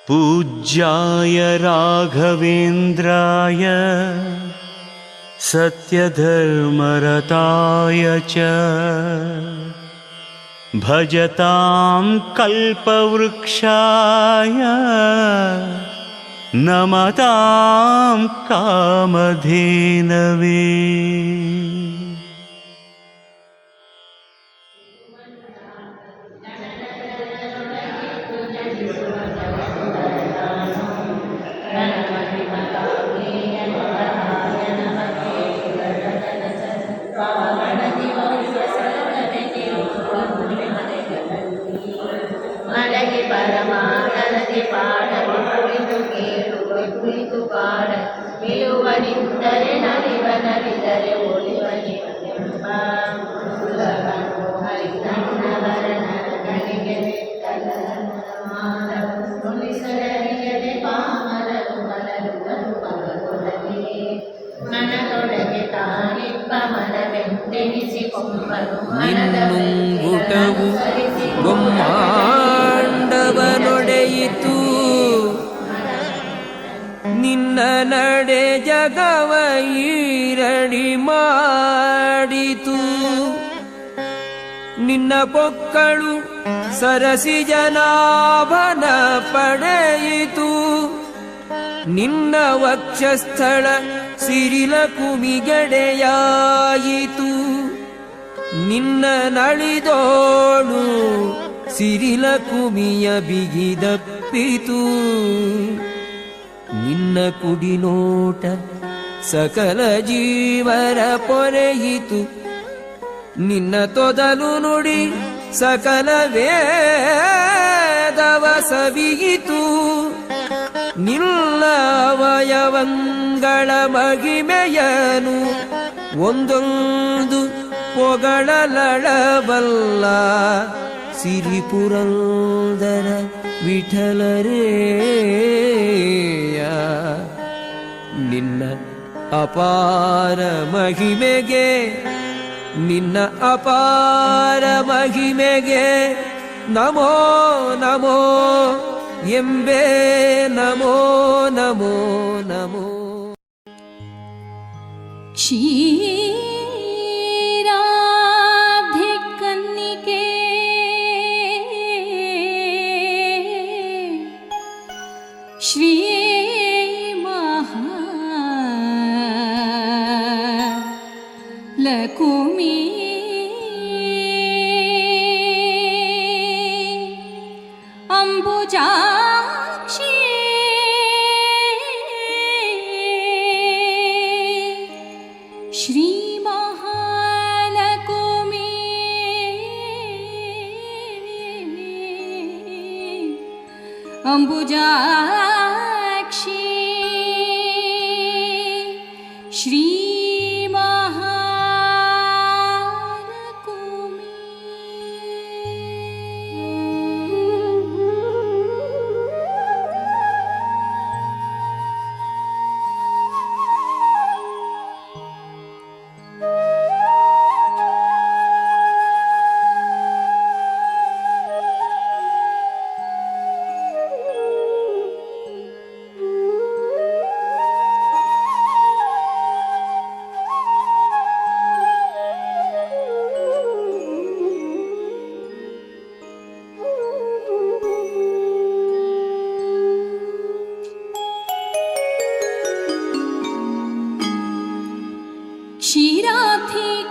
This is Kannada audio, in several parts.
पूज्याय राघवेन्द्राय सत्यधर्मरताय च भजतां कल्पवृक्षाय नमतां कामधेनवे। ನಿನ್ನುಂಗುಟವು ಬ್ರಹ್ಮಾಂಡವನೊಡೆಯಿತು, ನಿನ್ನ ನಡೆ ಜಗವ ಈರಡಿ ಮಾಡಿತು. ನಿನ್ನ ಪೊಕ್ಕಳು ಸರಸಿ ಜನಾಭನ ಪಡೆಯಿತು, ನಿನ್ನ ವಕ್ಷಸ್ಥಳ ಸಿರಿಲ ಕುಮಿಗೆಡೆಯಾಯಿತು. ನಿನ್ನ ನಳಿದೋಳು ಸಿರಿಲ ಕುಮಿಯ ಬಿಗಿದಪ್ಪಿತು. ನಿನ್ನ ಕುಡಿನೋಟ ಸಕಲ ಜೀವರ ಪೊರೆಯಿತು, ನಿನ್ನ ತೊದಲು ನುಡಿ ಸಕಲ ವೇದವ ಸವಿಯಿತು. ನಿನ್ನ ಅವಯವಗಳ ಮಹಿಮೆಯನು ಒಂದೊಂದು ಪೊಗಳಲಳಬಲ್ಲ ಸಿರಿಪುರಂದರ ವಿಠಲರೇಯ. ನಿನ್ನ ಅಪಾರ ಮಹಿಮೆಗೆ, ನಿನ್ನ ಅಪಾರ ಮಹಿಮೆಗೆ ನಮೋ ನಮೋ ಎಂಬೆ ನಮೋ ನಮೋ ನಮೋ. ಕ್ಷೀರಾಬ್ಧಿಕನ್ನಿಕೆ ಶ್ರೀ ಮಹಾಲಕುಮಿ ಅಂಬುಜಾಕ್ಷಿ ಶ್ರೀ ಮಹಾಲಕುಮಿ ಅಂಬುಜಾಕ್ಷಿ ಶ್ರೀ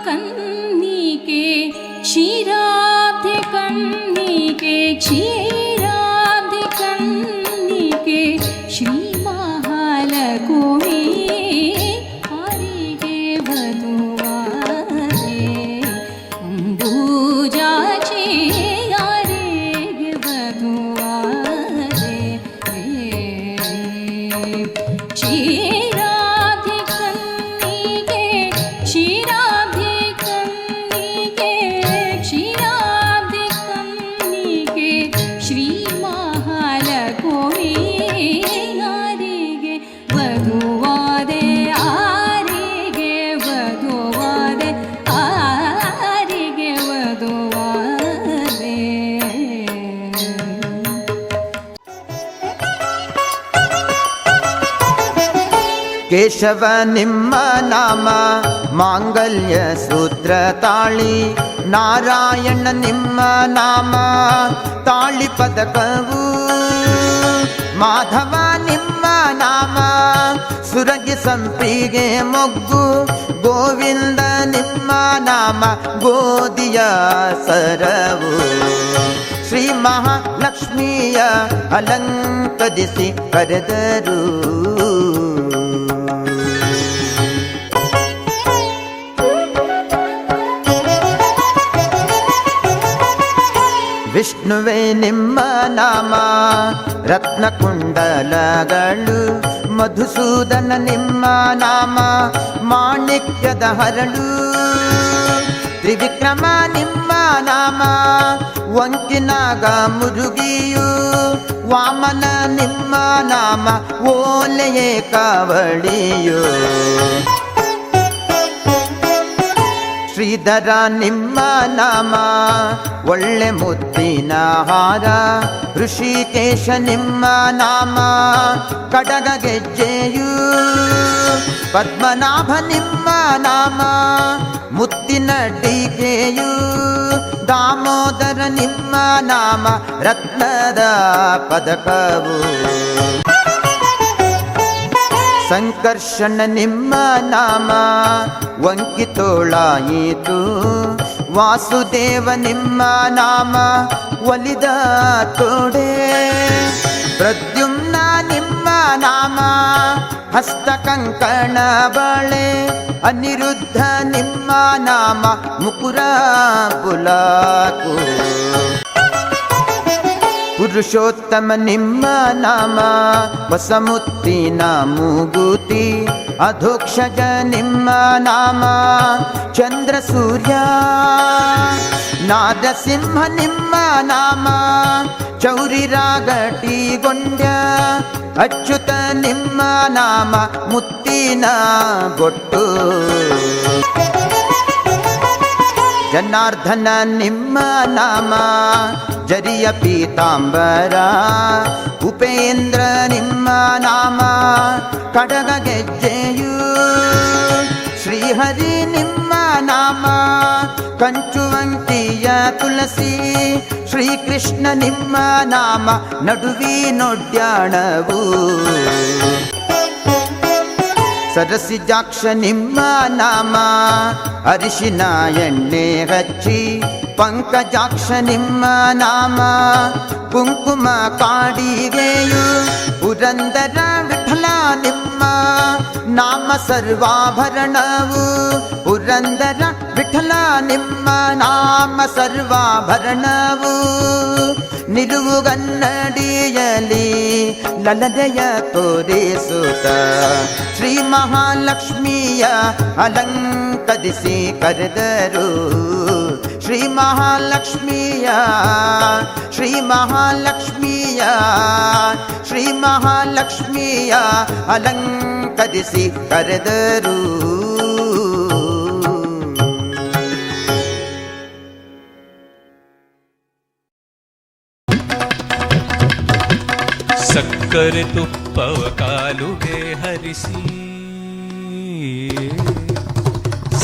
ಕ್ಷೀರಾಬ್ಧಿಕನ್ನಿಕೆ ಕ್ಷೀರಾಬ್ಧಿಕನ್ನಿಕೆ ಕ್ಷೀರಾಬ್ಧಿಕನ್ನಿಕೆ ಶ್ರೀ ಮಹಾಲಕುಮಿ ಹರಿಗೆ ಬದುವಾರೆ ಅಂಬುಜಾಕ್ಷಿ ಹರಿಗೆ ಬದುವಾರೆ. ಕ್ಷೀರಾಬ್ಧಿಕನ್ನಿಕೆ ಕ್ಷೀರಾಬ್ಧಿಕನ್ನಿಕೆ ಶ್ರೀ ಕೇಶವ ನಿಮ್ಮ ನಾಮ ಮಾಂಗಲ್ಯ ಸೂತ್ರ ತಾಳಿ, ನಾರಾಯಣ ನಿಮ್ಮ ನಾಮ ತಾಳಿ ಪದಕವು, ಮಾಧವ ನಿಮ್ಮ ನಾಮ ಸುರಗಿ ಸಂಪಿಗೆ ಮೊಗ್ಗು, ಗೋವಿಂದ ನಿಮ್ಮ ನಾಮ ಗೋಧಿಯ ಸರವು, ಶ್ರೀ ಮಹಾಲಕ್ಷ್ಮಿಯ ಅಲಂಕರಿಸಿ ಕರೆದರು. ವಿಷ್ಣುವೇ ನಿಮ್ಮ ನಾಮ ರತ್ನಕುಂಡಲಗಳು, ಮಧುಸೂದನ ನಿಮ್ಮ ನಾಮ ಮಾಣಿಕ್ಯದ ಹರಳು, ತ್ರಿವಿಕ್ರಮ ನಿಮ್ಮ ನಾಮ ವಂಕಿನಾಗ ಮುರುಗಿಯು, ವಾಮನ ನಿಮ್ಮ ನಾಮ ಓಲೆಯೇ ಕಾವಳಿಯು, ಶ್ರೀಧರ ನಿಮ್ಮ ನಾಮ ಒಳ್ಳೆ ಮುತ್ತಿನ ಹಾರ, ಋಷಿಕೇಶ ನಿಮ್ಮ ನಾಮ ಕಡಗ ಗೆಜ್ಜೆಯು, ಪದ್ಮನಾಭ ನಿಮ್ಮ ನಾಮ ಮುತ್ತಿನ ಟೀಕೆಯು, ದಾಮೋದರ ನಿಮ್ಮ ನಾಮ ರತ್ನದ ಪದಕವು, ಸಂಕರ್ಷಣ ನಿಮ್ಮ ನಾಮ ವಂಕಿತೋಳಾಯಿತು, ವಾಸುದೇವ ನಿಮ್ಮ ನಾಮ ಒಲಿದ ತೋಡೆ, ಪ್ರದ್ಯುಮ್ನ ನಿಮ್ಮ ನಾಮ ಹಸ್ತ ಕಂಕಣ ಬಳೆ, ಅನಿರುದ್ಧ ನಿಮ್ಮ ನಾಮ ಮುಕುರ ಪುಲಾಕು, ಪುರುಷೋತ್ತಮ ನಿಮ್ಮ ನಾಮ ಹೊಸಮುತ್ತಿನ ಮೂಗುತಿ, ಅಧೋಕ್ಷಜ ನಿಮ್ಮ ನಾಮ ಚಂದ್ರ ಸೂರ್ಯ, ನಾದಸಿಂಹ ನಿಮ್ಮ ನಾಮ ಚೌರಿ ರಾಗಟಿಗೊಂಡ್ಯ, ಅಚ್ಯುತ ನಿಮ್ಮ ನಾಮ ಮುತ್ತಿನ ಬೊಟ್ಟು, ಜನಾರ್ದನ ನಿಮ್ಮ ನಾಮ ಜರಿಯ ಪೀತಾಂಬರ, ಉಪೇಂದ್ರ ನಿಮ್ಮ ನಾಮ ಕಡಗ ಗೆಜ್ಜೆಯು, ಶ್ರೀಹರಿ ನಿಮ್ಮ ನಾಮ ಕಂಚುವಂತಿಯ ತುಳಸಿ, ಶ್ರೀಕೃಷ್ಣ ನಿಮ್ಮ ನಾಮ ನಡುವಿನೊಡ್ಯಾಣವು, ಸರಸಿಜಾಕ್ಷ ನಿಮ್ಮ ನಾಮ ಅರಿಶಿನ ಎಣ್ಣೆ ಹಚ್ಚಿ, ಪಂಕಜಾಕ್ಷ ನಿಮ್ಮ ನಾಮ ಕುಂಕುಮ ಕಾಡಿಗೆಯು, ಪುರಂದರ ವಿಠಲ ನಿಮ್ಮ ನಾಮ ಸರ್ವಾಭರಣವು, ಪುರಂದರ ವಿಠಲ ನಿಮ್ಮ ನಾಮ ಸರ್ವಾಭರಣವು, ನಿಲುವುಗನ್ನಡಿಯಲಿ ಲಲನೆಯ ತೋರಿಸುತ್ತ, ಶ್ರೀ ಮಹಾಲಕ್ಷ್ಮಿಯ ಅಲಂಕರಿಸಿ ಕರೆದರು, ಶ್ರೀ ಮಹಾಲಕ್ಷ್ಮಿಯ ಶ್ರೀ ಮಹಾಲಕ್ಷ್ಮಿಯ ಶ್ರೀ ಮಹಾಲಕ್ಷ್ಮಿಯ ಅಲಂಕರಿಸಿ ಕರೆದರು. ಸಕ್ಕರೆ ತುಪ್ಪವ ಕಾಲುಗೆ ಹರಿಸಿ,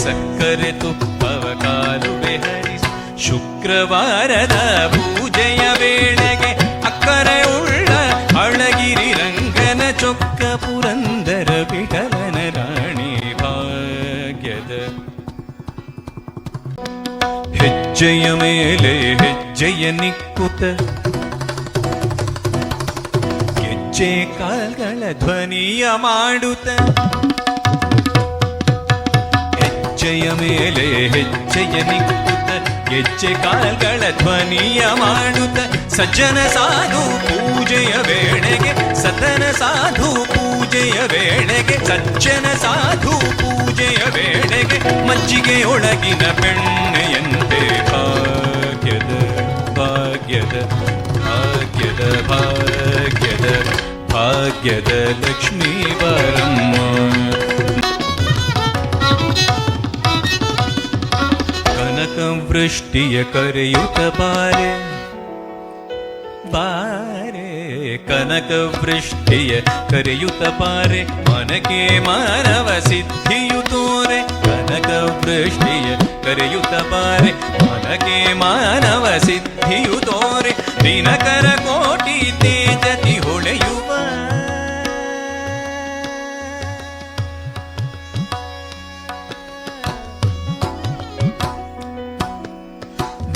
ಸಕ್ಕರೆ ತುಪ್ಪವ ಕಾಲುಗೆ ಹರಿಸಿ, ಶುಕ್ರವಾರದ ಪೂಜೆಯ ವೇಳೆಗೆ ಅಕ್ಕರೆ ಉಳ್ಳ ಅಳಗಿರಿ ರಂಗನ ಚೊಕ್ಕ ಪುರಂದರ ವಿಠಲನ ರಾಣಿ ಭಾಗ್ಯದ ಹೆಜ್ಜೆಯ ಮೇಲೆ ಹೆಜ್ಜೆಯ ನಿಕ್ಕುತ, ಹೆಜ್ಜೆ ಕಾಲ್ಗಳ ಧ್ವನಿಯ ಮಾಡುತ್ತ, ಹೆಜ್ಜೆಯ ಮೇಲೆ ಹೆಜ್ಜೆಯ ನಿಕ್ಕುತ್ತ, ಹೆಜ್ಜೆ ಕಾಲ್ಗಳ ಧ್ವನಿಯ ಮಾಡುತ್ತ, ಸಜ್ಜನ ಸಾಧು ಪೂಜೆಯ ವೇಳೆಗೆ, ಸತನ ಸಾಧು ಪೂಜೆಯ ವೇಳೆಗೆ, ಸಜ್ಜನ ಸಾಧು ಪೂಜೆಯ ವೇಳೆಗೆ, ಮಜ್ಜಿಗೆಯೊಳಗಿನ ಬೆಣ್ಣೆಯಂತೆ ಭಾಗ್ಯದ ಭಾಗ್ಯದ ಭಾಗ್ಯದ ಭಾಗ್ಯದ ಭಾಗ್ಯದ ಲಕ್ಷ್ಮೀ ಬರಮ್ಮ. ಕನಕ ವೃಷ್ಟಿಯ ಕರೆಯುತ್ತ ಬಾರೆ ಬಾರೆ ಕನಕ ವೃಷ್ಟಿಯ ಕರೆಯುತ್ತ ಪಾರೆ ಮನಕ್ಕೆ ಮಾನವ ಸಿದ್ಧಿಯು ತೋರೆ ಕನಕ ವೃಷ್ಟಿಯ ಕರೆಯುತ್ತ ಪಾರೆ ಮನಕ್ಕೆ ಮಾನವ ಸಿದ್ಧಿಯು ತೋರೆ ದಿನಕರ ಕೋಟಿ ತೇಜತಿ ಹೊಳೆಯುವ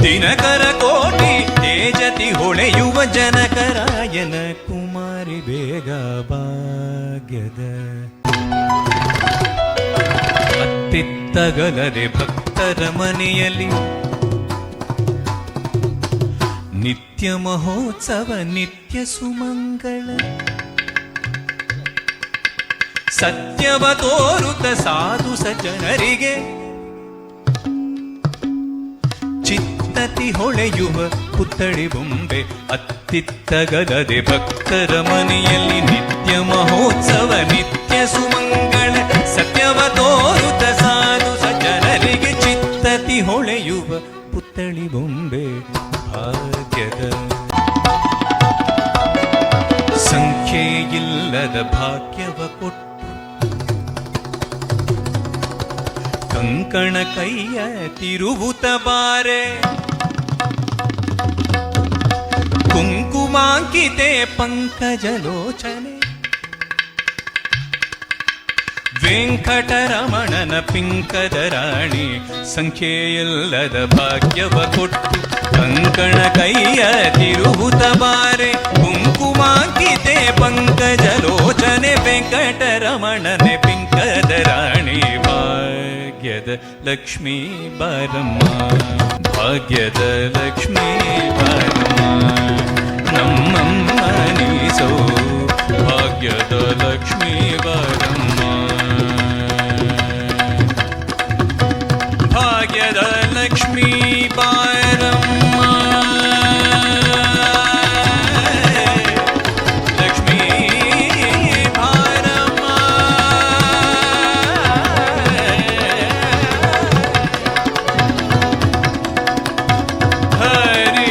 ದಿನಕರ ಕೋಟಿ ತೇಜತಿ ಹೊಳೆಯುವ ಜನಕರಾಯನ ಕುಮಾರಿ ಬೇಗ ಭಾಗ್ಯದ ಅತ್ತಿತ್ತಗಲದೆ ಭಕ್ತರ ಮನೆಯಲ್ಲಿ ನಿತ್ಯ ಮಹೋತ್ಸವ ನಿತ್ಯ ಸುಮಂಗಳ ಸತ್ಯವ ತೋರುತ್ತ ಸಾಧು ಸಜ್ಜನರಿಗೆ ಚಿತ್ತತಿ ಹೊಳೆಯುವ ಪುತ್ಥಳಿ ಬೊಂಬೆ ಅತ್ತಿತ್ತಗಲದೆ ಭಕ್ತರ ಮನೆಯಲ್ಲಿ ನಿತ್ಯ ಮಹೋತ್ಸವ ನಿತ್ಯ ಸುಮಂಗಳ ಸತ್ಯವ ತೋರುತ್ತ ಸಾಧು ಸಜ್ಜನರಿಗೆ ಚಿತ್ತತಿ ಹೊಳೆಯುವ ಪುತ್ಥಳಿ ಬೊಂಬೆ ಭಾಗ್ಯದ ಸಂಖ್ಯೆಯಿಲ್ಲದ ಭಾಗ್ಯವ ಕೊಟ್ಟು ಕಂಕಣ ಕೈಯ ತಿರುವುತ ಬಾರೆ ಕುಂಕುಮಾಂಕಿತೆ ಪಂಕಜಲೋಚನೆ ವೆಂಕಟರಮಣನ ಪಿಂಕದ ರಾಣಿ ಸಂಖ್ಯೆಯಿಲ್ಲದ ಭಾಗ್ಯವ ಕೊಟ್ಟು ಕಂಕಣ ಕೈಯ ತಿರುವುತ ಬಾರೆ ಕುಂಕುಮಾಂಕಿತೆ ಪಂಕಜಲೋಚನೆ ವೆಂಕಟರಮಣನೆ ಪಿಂಕದ ರಾಣಿ ಭಾಗ್ಯದ ಲಕ್ಷ್ಮೀ ಬಾರಮ್ಮ ಭಾಗ್ಯದ ಲಕ್ಷ್ಮೀ ಬಾರಮ್ಮ ನಮ್ಮಮ್ಮ ನೀಸೋ ಭಾಗ್ಯದ ಲಕ್ಷ್ಮೀ ಬಾರಮ್ಮ ಭಾಗ್ಯದ ಲಕ್ಷ್ಮೀ ಬಾರಮ್ಮ ಲಕ್ಷ್ಮೀ ಬಾರಮ್ಮ ಹರಿ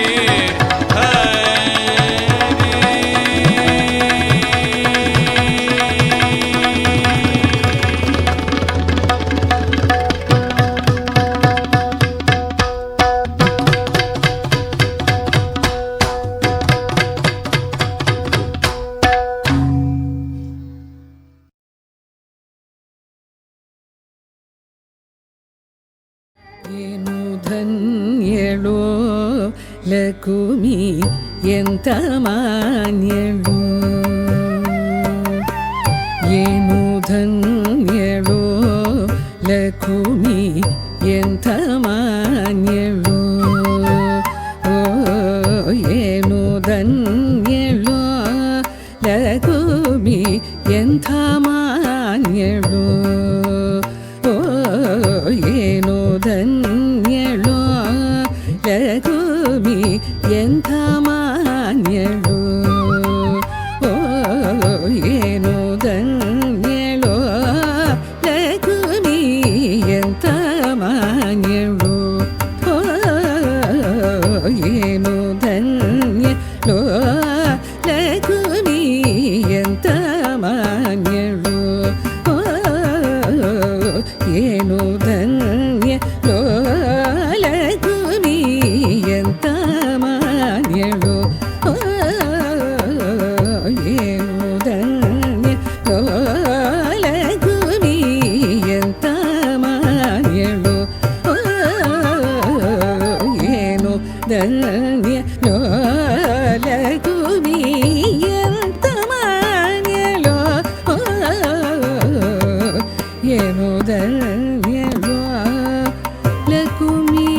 ಏನು ಧನ್ಯಳೋ ಲಕುಮಿ ಎಂತ ಮಾನ್ಯಳು ಏನು ಧನ್ಯಳೋ ಲಕುಮಿ ಎಂತ ಮಾನ್ಯಳು ಓ ಏನು ಧನ್ಯಳೋ ಲಕುಮಿ ಎಂಥ ಮಾನ್ಯಳು ಓ ಏನು ಧನ್ಯಳೋ ಲಕುಮಿ ಎಂಥ ಮಾನ್ಯಳು ಓ ಏನು ಧನ್ಯಳೋ ಲಕುಮಿ ಎಂಥ ಮಾನ್ಯಳು ಓ ಏನು ಧನ್ಯಳೋ ಲಕುಮಿ ಎಂಥ ಮಾನ್ಯಳು ಓ ಏನು ಧನ್ಯಳೋ ಲಕುಮಿ ಎಂಥ ಮಾನ್ಯಳು ಓ ಏನು ಧನ್ಯಳೋ ಲಕುಮಿ ಎಂಥ ಮಾನ್ಯಳು ಓ ಏನು ಧನ್ಯಳೋ ಲಕುಮಿ ಎಂಥ ಮಾನ್ಯಳು ಓ ಏನು ಧನ್ಯಳೋ ಲಕುಮಿ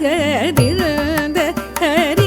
ಸಾನುರಾಗದಿರಂದ ಹರಿ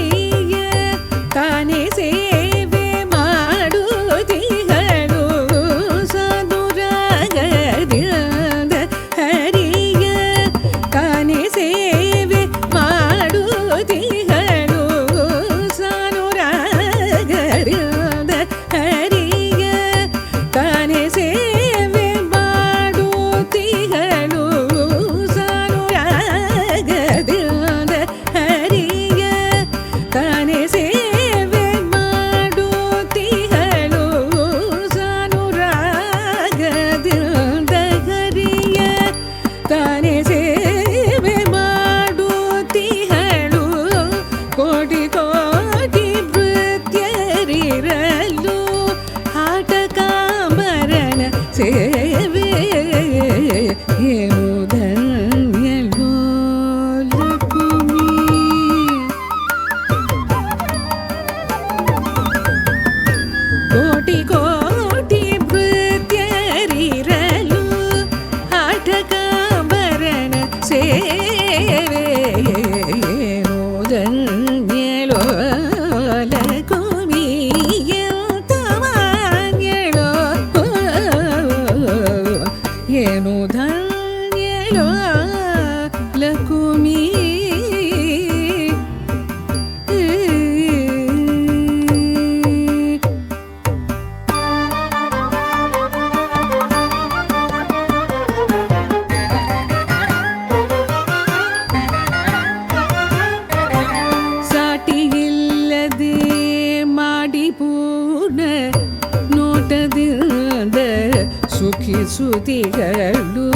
ಸುತಿಗಳು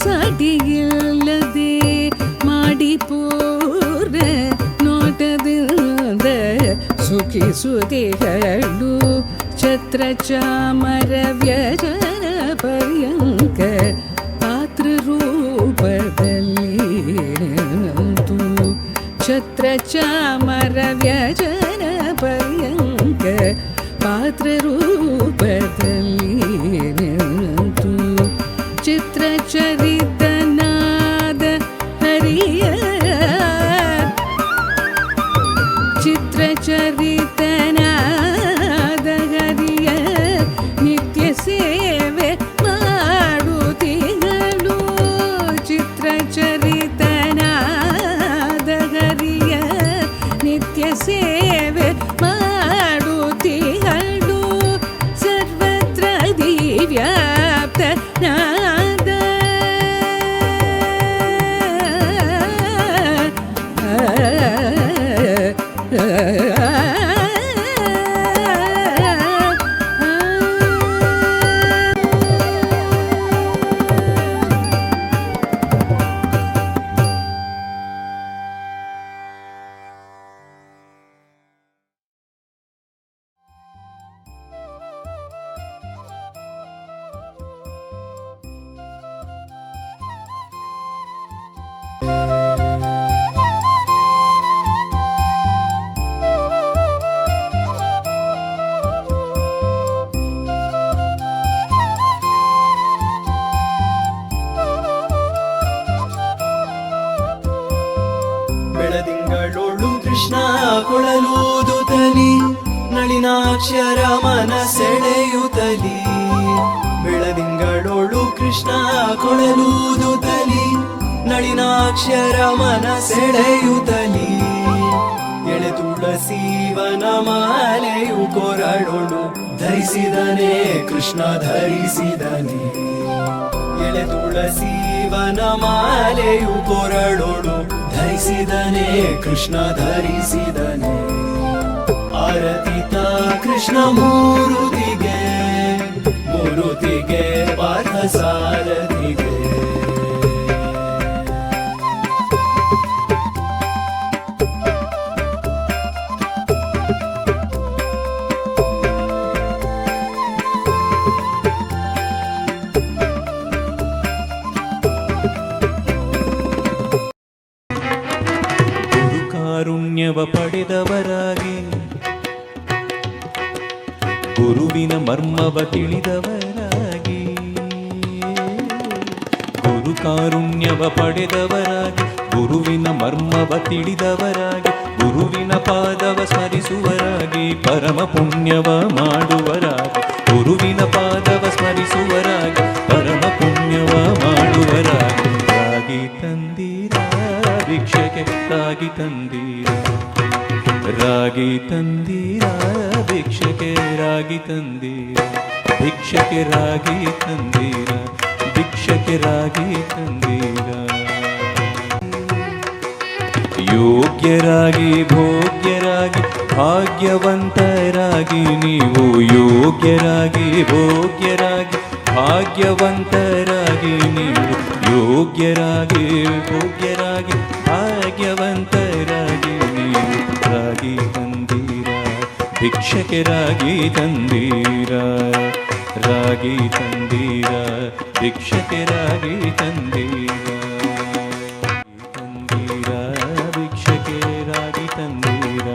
ಸಾಟಿಯಿಲ್ಲದೆ ಮಾಡಿಪೂರ್ಣ ನೋಟದಿಂದ ಸುಖಿಸುತಿಗಳು ಛತ್ರ ಚಾಮರ ವ್ಯಜನ ಪರ್ಯಂಕ ಪಾತ್ರ ರೂಪದಲ್ಲಿ ನಿಂತು ಛತ್ರ ಚಾಮರ ವ್ಯಜನ ಪರ್ಯಂಕ ಪಾತ್ರ ರೂಪದಲ್ಲಿ ನಿಂತು ಚಿತ್ರಚರಿತನಾದ ಹರಿಯ ಚಿತ್ರಚರಿತನಾದ ಹರಿಯ ನಿತ್ಯ ಸೇವೆ ಮಾಡುತ್ತಿಗಳು ಚಿತ್ರಚರಿತನಾದ ಹರಿಯ ನಿತ್ಯ ಸೇವೆ ಮಾಡುತ್ತಿಗಳು ಸರ್ವತ್ರ ದಿವ್ಯಾಪ್ತನಾದ ಬೆಳದಿಂಗಳೊಳು ಕೃಷ್ಣ ಕೊಳಲೂದುತ್ತಲಿ ನಳಿನಾಕ್ಷರ ಮನ ಸೆಳೆಯುತ್ತಲಿ ಬೆಳದಿಂಗಳೊಳು ಕೃಷ್ಣ ಕೊಳಲೂದುತ್ತಲಿ ನಳಿನಾಕ್ಷರ ಮನ ಸೆಳೆಯುತ್ತಲಿ ಎಳೆ ತುಳಸೀವನ ಮಾಲೆಯು ಕೊರಳೊಳು ಧರಿಸಿದನೆ ಕೃಷ್ಣ ಧರಿಸಿದನೆ ಎಳೆ ತುಳಸೀವನ ಮಾಲೆಯು ಕೊರಳೊಳು ಧರಿಸಿದನೆ ಕೃಷ್ಣ ಧರಿಸಿದನೆ ಆರತಿತ ಕೃಷ್ಣ ಮೂರುತಿಗೆ ಮೂರುತಿಗೆ ಪಾರ್ಥ ಸಾರಥಿಗೆ ಕಾರುಣ್ಯವ ಪಡೆದವರಾಗಿ ಗುರುವಿನ ಮರ್ಮವ ತಿಳಿದವರಾಗಿ ಗುರು ಕಾರುಣ್ಯವ ಪಡೆದವರಾಗಿ ಗುರುವಿನ ಮರ್ಮವ ತಿಳಿದವರಾಗಿ ಗುರುವಿನ ಪಾದವ ಸ್ಮರಿಸುವರಾಗಿ ಪರಮ ಪುಣ್ಯವ ಮಾಡುವರಾಗಿ ಗುರುವಿನ ಪಾದವ ಸ್ಮರಿಸುವರಾಗಿ ಪರಮ ಪುಣ್ಯವ ಮಾಡುವರಾಗಿ ರಾಗಿ ತಂದೀರ ಭಿಕ್ಷಕ್ಕೆ ರಾಗಿ ತಂದೀರ ರಾಗಿ ತಂದೀರ ಭಿಕ್ಷಕ್ಕೆ ರಾಗಿ ತಂದೀರ ಭಿಕ್ಷಕ್ಕೆ ರಾಗಿ ತಂದೀರ ಭಿಕ್ಷಕ್ಕೆ ರಾಗಿ ತಂದೀರ ಯೋಗ್ಯರಾಗಿ ಭೋಗ್ಯರಾಗಿ ಭಾಗ್ಯವಂತರಾಗಿ ನೀವು ಯೋಗ್ಯರಾಗಿ ಭೋಗ್ಯರಾಗಿ ಭಾಗ್ಯವಂತರಾಗಿ ನೀವು ಯೋಗ್ಯರಾಗಿ ಭೋಗ್ಯರಾಗಿ ಭಾಗ್ಯವಂತರಾಗಿ ನೀವು ರಾಗಿ ತಂದೀರ ಭಿಕ್ಷಕ್ಕೆ ರಾಗಿ ತಂದೀರ ರಾಗಿ ತಂದೀರ ಭಿಕ್ಷಕ್ಕೆ ರಾಗಿ ತಂದೀರ ತಂದೀರ ಭಿಕ್ಷಕ್ಕೆ ರಾಗಿ ತಂದೀರ